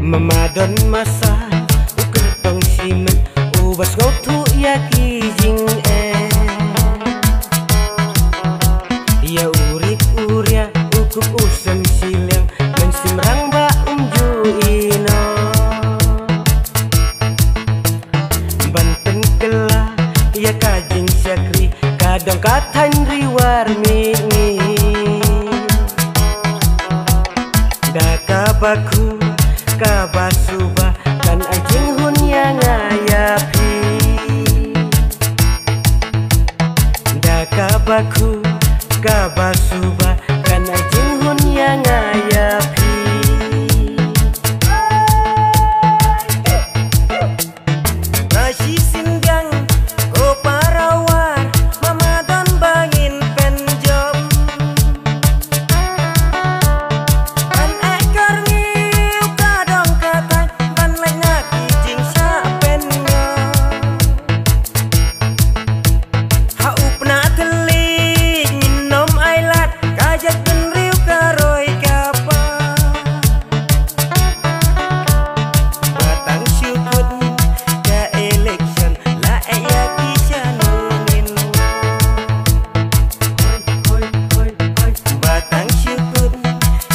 Memadon masa ukur tong simen ubas ngotu ya kijing ya urip uria ukuk usem sileng mensimrang ba unju ino Banten kela ya kajing syakri kadang katan riwarmi daka baku kabasuba kan ajing hun yang ngayapi daka baku kabasuba kan ajing hun yang ngayapi nasi sindang ko parawar mamadon bangin penjom kan ekor ngiu kadong katay ban lay ngakijing sa penyo haup na telik minom ailat kajat penriu karoy kapa batang syukut ka election la ya kisya nungin batang syukut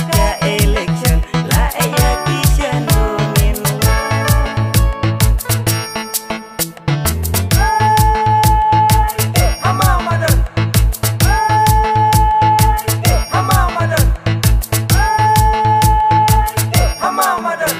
ka election la ya kisya nungin Hamamadan Hamamadan Hamamadan